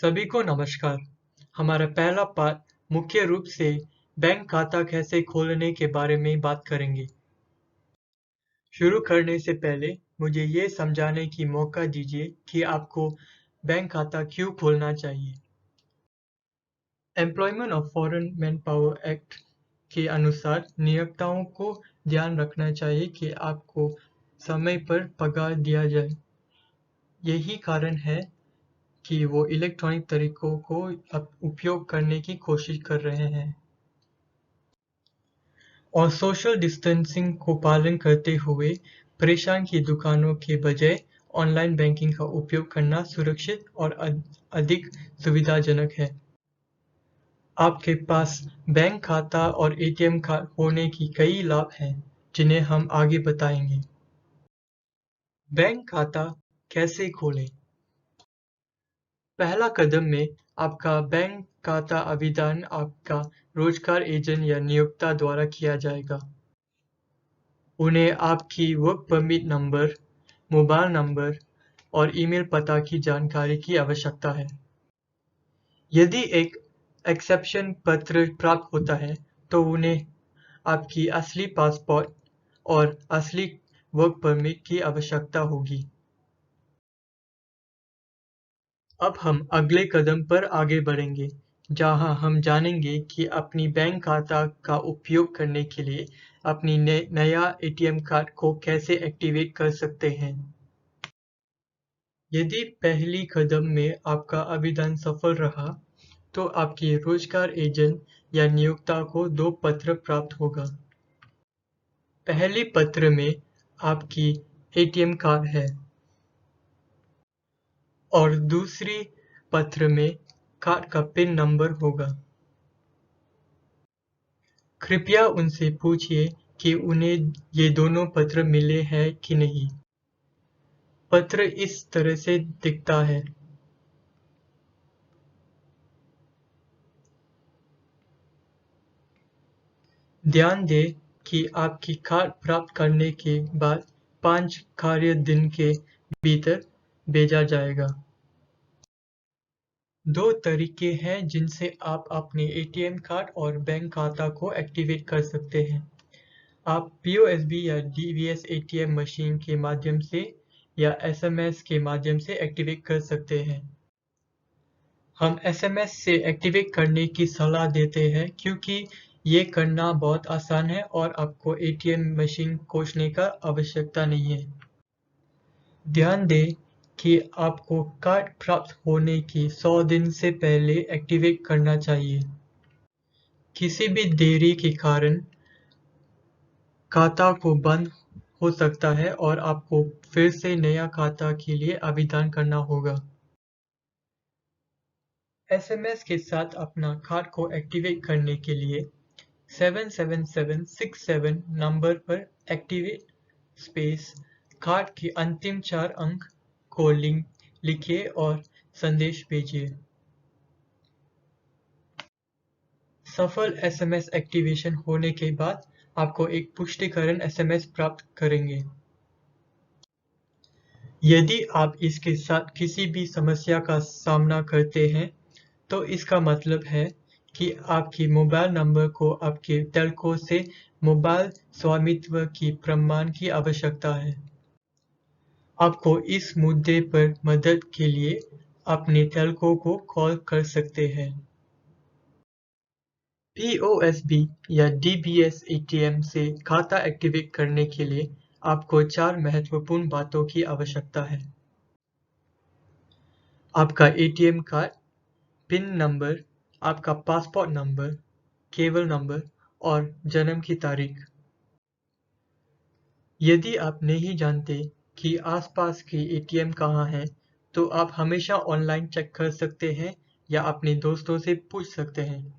सभी को नमस्कार। हमारा पहला पाठ मुख्य रूप से बैंक खाता कैसे खोलने के बारे में बात करेंगे। शुरू करने से पहले मुझे ये समझाने की मौका दीजिए कि आपको बैंक खाता क्यों खोलना चाहिए। Employment of foreign man power act के अनुसार नियोक्ताओं को ध्यान रखना चाहिए कि आपको समय पर पगार दिया जाए। यही कारण है कि वो इलेक्ट्रॉनिक तरीकों को उपयोग करने की कोशिश कर रहे हैं और सोशल डिस्टेंसिंग को पालन करते हुए परेशान की दुकानों के बजाय ऑनलाइन बैंकिंग का उपयोग करना सुरक्षित और अधिक सुविधाजनक है। आपके पास बैंक खाता और एटीएम कार्ड होने की कई लाभ हैं जिन्हें हम आगे बताएंगे। बैंक खाता कैसे खोलें? पहला कदम में आपका बैंक खाता आवेदन आपका रोजगार एजेंट या नियोक्ता द्वारा किया जाएगा। उन्हें आपकी work permit number, mobile number और ईमेल पता की जानकारी की आवश्यकता है। यदि एक एक्सेप्शन पत्र प्राप्त होता है तो उन्हें आपकी असली पासपोर्ट और असली वर्क परमिट की आवश्यकता होगी। अब हम अगले कदम पर आगे बढ़ेंगे, जहां हम जानेंगे कि अपनी बैंक खाता का उपयोग करने के लिए अपनी नया एटीएम कार्ड को कैसे एक्टिवेट कर सकते हैं। यदि पहली कदम में आपका आवेदन सफल रहा, तो आपके रोजगार एजेंट या नियोक्ता को 2 पत्र प्राप्त होगा। पहले पत्र में आपकी एटीएम कार्ड है और दूसरी पत्र में कार्ड का पिन नंबर होगा। कृपया उनसे पूछिए कि उन्हें ये दोनों पत्र मिले हैं कि नहीं। पत्र इस तरह से दिखता है। ध्यान दें कि आपकी कार्ड प्राप्त करने के बाद 5 कार्य दिन के भीतर भेजा जाएगा। 2 तरीके हैं जिनसे आप अपने एटीएम कार्ड और बैंक खाता को एक्टिवेट कर सकते हैं। आप पीओएसबी या डीवीएस एटीएम मशीन के माध्यम से या एसएमएस के माध्यम से एक्टिवेट कर सकते हैं। हम एसएमएस से एक्टिवेट करने की सलाह देते हैं क्योंकि ये करना बहुत आसान है और आपको एटीएम मशीन खोजने का आवश्यकता नहीं है। ध्यान दें कि आपको कार्ड प्राप्त होने की 100 दिन से पहले एक्टिवेट करना चाहिए। किसी भी देरी के कारण खाता को बंद हो सकता है और आपको फिर से नया खाता के लिए आवेदन करना होगा। एसएमएस के साथ अपना कार्ड को एक्टिवेट करने के लिए 77767 नंबर पर एक्टिवेट स्पेस कार्ड के अंतिम 4 अंक को लिखिए और संदेश भेजिए। सफल एसएमएस एक्टिवेशन होने के बाद आपको एक पुष्टिकरण एसएमएस प्राप्त करेंगे। यदि आप इसके साथ किसी भी समस्या का सामना करते हैं, तो इसका मतलब है कि आपकी मोबाइल नंबर को आपके टेल्को से मोबाइल स्वामित्व की प्रमाण की आवश्यकता है। आपको इस मुद्दे पर मदद के लिए अपने टेल्को को कॉल कर सकते हैं। पीओएसबी या डीबीएस एटीएम से खाता एक्टिवेट करने के लिए आपको 4 महत्वपूर्ण बातों की आवश्यकता है। आपका एटीएम कार्ड, पिन नंबर, आपका पासपोर्ट नंबर, केबल नंबर और जन्म की तारीख। यदि आप नहीं जानते कि आसपास के एटीएम कहाँ हैं, तो आप हमेशा ऑनलाइन चेक कर सकते हैं या अपने दोस्तों से पूछ सकते हैं।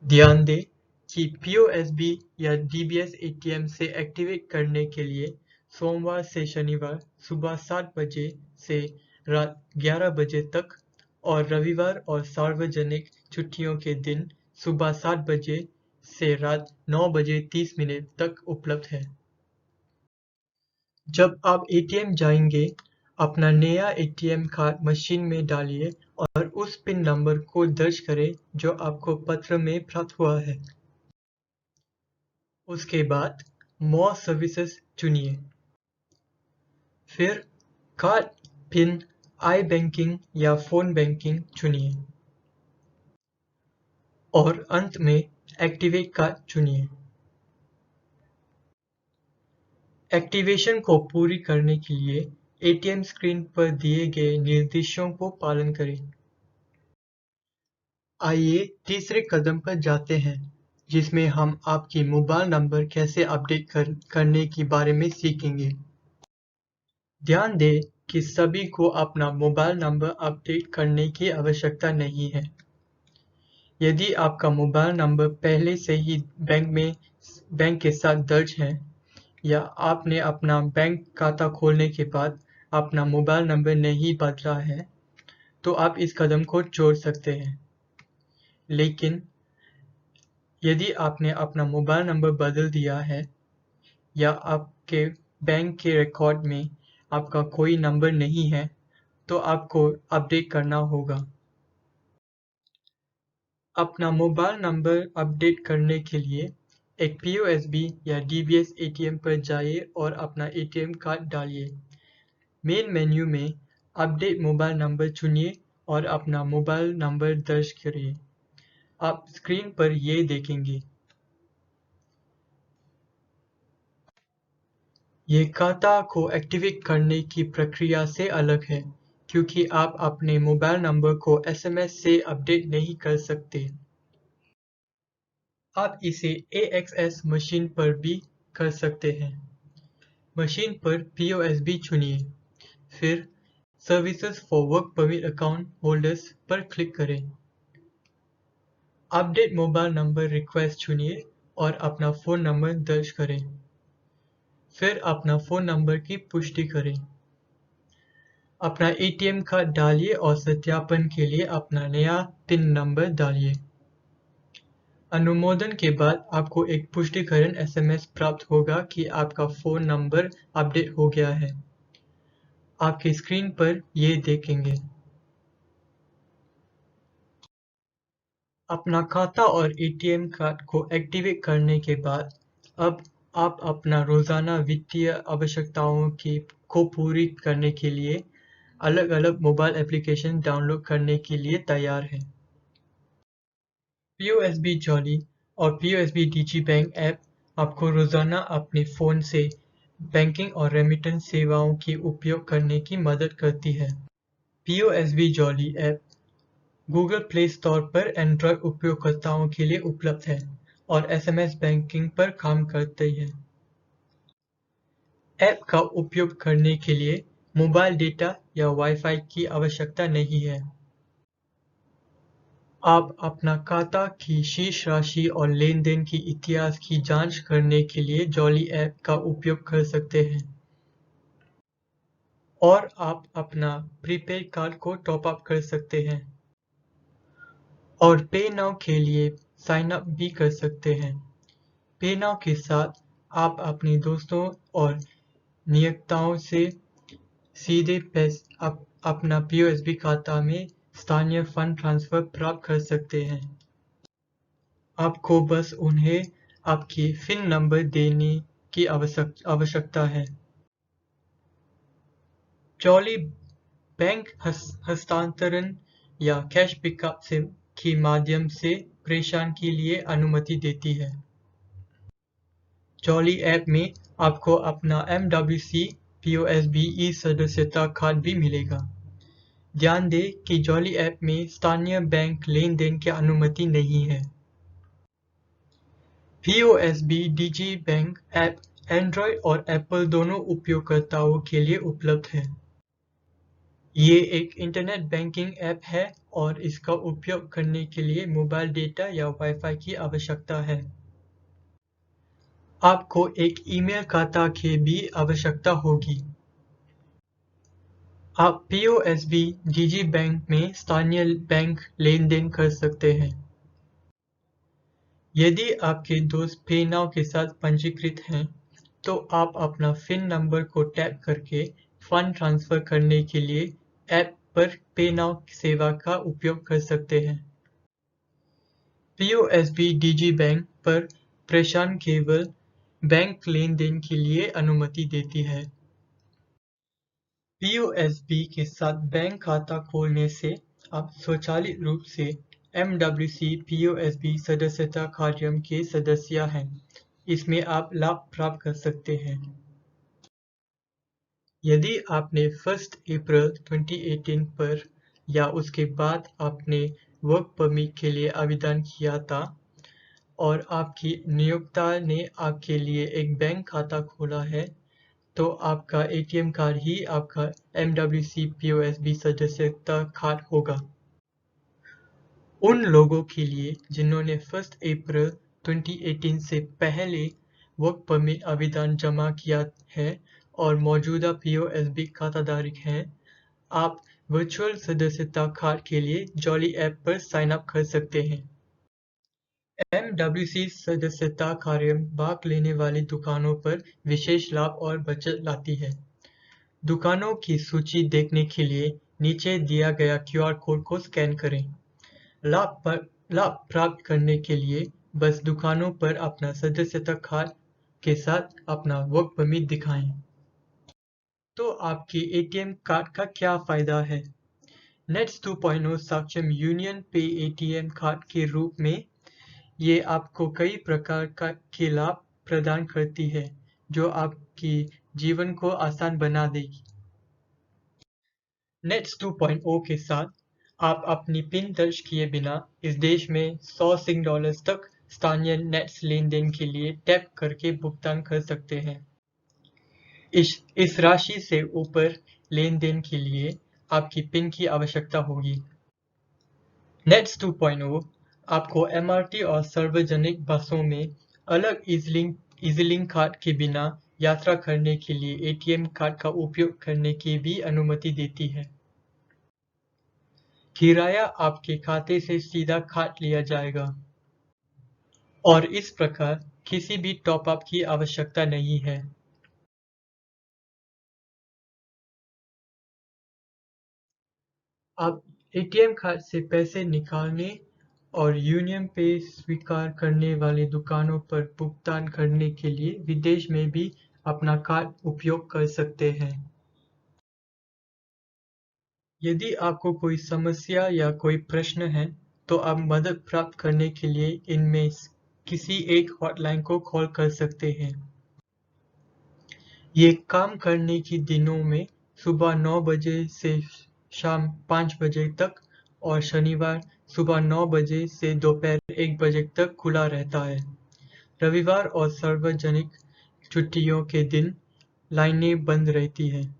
ध्यान दें कि पीओएसबी या डीबीएस एटीएम से एक्टिवेट करने के लिए सोमवार से शनिवार सुबह 7 बजे से रात 11 बजे तक और रविवार और सार्वजनिक छुट्टियों के दिन सुबह 7 बजे से रात 9 बजे 30 मिनट तक उपलब्ध है। जब आप एटीएम जाएंगे, अपना नया एटीएम कार्ड मशीन में डालिए और उस पिन नंबर को दर्ज करें जो आपको पत्र में प्राप्त हुआ है। उसके बाद मोर सर्विसेज चुनिए। फिर कार्ड पिन, आई बैंकिंग या फोन बैंकिंग चुनिए और अंत में एक्टिवेट कार्ड चुनिए। एक्टिवेशन को पूरी करने के लिए एटीएम स्क्रीन पर दिए गए निर्देशों को पालन करें। आइए तीसरे कदम पर जाते हैं, जिसमें हम आपकी मोबाइल नंबर कैसे अपडेट करने के बारे में सीखेंगे। ध्यान दें कि सभी को अपना मोबाइल नंबर अपडेट करने की आवश्यकता नहीं है। यदि आपका मोबाइल नंबर पहले से ही बैंक के साथ दर्ज है या आपने अपना बैंक खाता खोलने के बाद अपना मोबाइल नंबर नहीं बदला है, तो आप इस कदम को छोड़ सकते हैं। लेकिन यदि आपने अपना मोबाइल नंबर बदल दिया है या आपके बैंक के रिकॉर्ड में आपका कोई नंबर नहीं है, तो आपको अपडेट करना होगा। अपना मोबाइल नंबर अपडेट करने के लिए एक POSB या DBS ATM पर जाइए और अपना ATM कार्ड डालिए। मेन मेन्यू में अपडेट मोबाइल नंबर चुनिए और अपना मोबाइल नंबर दर्ज करिए। आप स्क्रीन पर ये देखेंगे। ये खाता को एक्टिवेट करने की प्रक्रिया से अलग है, क्योंकि आप अपने मोबाइल नंबर को SMS से अपडेट नहीं कर सकते। आप इसे AXS मशीन पर भी कर सकते हैं। मशीन पर POSB चुनिए, फिर services for work permit account holders पर क्लिक करें। अपडेट मोबाइल नंबर रिक्वेस्ट चुनिए और अपना फ़ोन नंबर दर्ज करें। फिर अपना फ़ोन नंबर की पुष्टि करें। अपना ATM कार्ड डालिए और सत्यापन के लिए अपना नया पिन नंबर डालिए। अनुमोदन के बाद आपको एक पुष्टिकरण SMS प्राप्त होगा कि आपका फ़ोन नंबर अपडेट हो गया है। आपकी स्क्रीन पर ये देखेंगे। अपना खाता और ATM कार्ड को एक्टिवेट करने के बाद अब आप अपना रोज़ाना वित्तीय आवश्यकताओं को पूरी करने के लिए अलग-अलग मोबाइल एप्लीकेशन डाउनलोड करने के लिए तैयार हैं। POSB जॉली और POSB डिजिबैंक ऐप आपको रोज़ाना अपने फ़ोन से बैंकिंग और रेमिटेंस सेवाओं की उपयोग करने की मदद करती है। POSB jolly app Google play store पर एंड्रॉयड उपयोगकर्ताओं के लिए उपलब्ध है और SMS बैंकिंग पर काम करती है। ऐप का उपयोग करने के लिए मोबाइल डेटा या वाईफाई की आवश्यकता नहीं है। आप अपना खाता की शेष राशि और लेन-देन के इतिहास की जांच करने के लिए जॉली ऐप का उपयोग कर सकते हैं। और आप अपना प्रीपेड कार्ड को टॉप अप कर सकते हैं और पे नाउ के लिए साइन अप भी कर सकते हैं। पे नाउ के साथ आप अपने दोस्तों और नियोक्ताओं से सीधे अपना POSB खाता में स्थानीय फंड ट्रांसफर प्राप्त कर सकते हैं। आपको बस उन्हें आपकी पिन नंबर देने की आवश्यकता है। जॉली बैंक हस्तांतरण या कैश पिकअप के माध्यम से प्रेषण के लिए अनुमति देती है। जॉली ऐप में आपको अपना MWC POSB सदस्यता कार्ड भी मिलेगा। ध्यान दें कि जॉली ऐप में स्थानीय बैंक लेन-देन की अनुमति नहीं है। POSB डिजिबैंक ऐप एंड्रॉयड और एप्पल दोनों उपयोगकर्ताओं के लिए उपलब्ध है। ये एक इंटरनेट बैंकिंग ऐप है और इसका उपयोग करने के लिए मोबाइल डेटा या वाईफाई की आवश्यकता है। आपको एक ईमेल खाता की भी आवश्यकता होगी। आप POSB डिजिबैंक में स्थानीय बैंक लेन-देन कर सकते हैं। यदि आपके दोस्त पेनाउ के साथ पंजीकृत हैं, तो आप अपना पिन नंबर को टैप करके फंड ट्रांसफर करने के लिए ऐप पर पे नाउ सेवा का उपयोग कर सकते हैं। पीओएसबी डिजी बैंक पर प्रशासन केवल बैंक लेन-देन के लिए अनुमति देती है। पीओएसबी के साथ बैंक खाता खोलने से आप स्वचालित रूप से एमडब्ल्यूसी पीओएसबी सदस्यता कार्यक्रम के सदस्य हैं। इसमें आप लाभ प्राप्त कर सकते हैं। यदि आपने 1 अप्रैल 2018 पर या उसके बाद आपने वर्क परमिट के लिए आवेदन किया था और आपकी नियोक्ता ने आपके लिए एक बैंक खाता खोला है, तो आपका एटीएम कार्ड ही आपका एमडब्ल्यूसी पीओएसबी सदस्यता कार्ड होगा। उन लोगों के लिए जिन्होंने 1 अप्रैल 2018 से पहले वर्क परमिट आवेदन जमा किया है और मौजूदा पीओएसबी खाताधारक हैं, आप वर्चुअल सदस्यता कार्ड के लिए जॉली ऐप पर साइन अप कर सकते हैं। एमडब्ल्यूसी सदस्यता कार्यक्रम भाग लेने वाली दुकानों पर विशेष लाभ और बचत लाती है। दुकानों की सूची देखने के लिए नीचे दिया गया क्यूआर कोड को स्कैन करें। लाभ प्राप्त करने के लिए बस दुकानों पर अपना सदस्यता कार्ड के साथ अपना वर्क परमिट दिखाएं। तो आपके एटीएम कार्ड का क्या फायदा है? नेट्स 2.0 सक्षम यूनियन पे एटीएम कार्ड के रूप में ये आपको कई प्रकार के लाभ प्रदान करती है जो आपकी जीवन को आसान बना देगी। नेट्स 2.0 के साथ आप अपनी पिन दर्ज किए बिना इस देश में 100 सिंह डॉलर्स तक स्थानीय नेट्स लेन-देन के लिए टैप करके भुगतान कर सकते हैं। इस राशि से ऊपर लेन-देन के लिए आपकी पिन की आवश्यकता होगी। नेट्स 2.0 आपको एमआरटी और सार्वजनिक बसों में अलग ईज़लिंक कार्ड के बिना यात्रा करने के लिए एटीएम कार्ड का उपयोग करने की भी अनुमति देती है। किराया आपके खाते से सीधा काट लिया जाएगा और इस प्रकार किसी भी टॉप अप की आवश्यकता नहीं है। आप एटीएम कार्ड से पैसे निकालने और यूनियन पे स्वीकार करने वाली दुकानों पर भुगतान करने के लिए विदेश में भी अपना कार्ड उपयोग कर सकते हैं। यदि आपको कोई समस्या या कोई प्रश्न है, तो आप मदद प्राप्त करने के लिए इनमें किसी एक हॉटलाइन को कॉल कर सकते हैं। ये काम करने के दिनों में सुबह 9 बजे से शाम 5 बजे तक और शनिवार सुबह 9 बजे से दोपहर 1 बजे तक खुला रहता है। रविवार और सार्वजनिक छुट्टियों के दिन लाइनें बंद रहती हैं।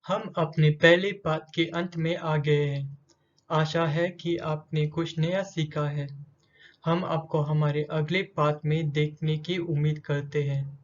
हम अपने पहले पाठ के अंत में आ गए हैं। आशा है कि आपने कुछ नया सीखा है। हम आपको हमारे अगले पाठ में देखने की उम्मीद करते हैं।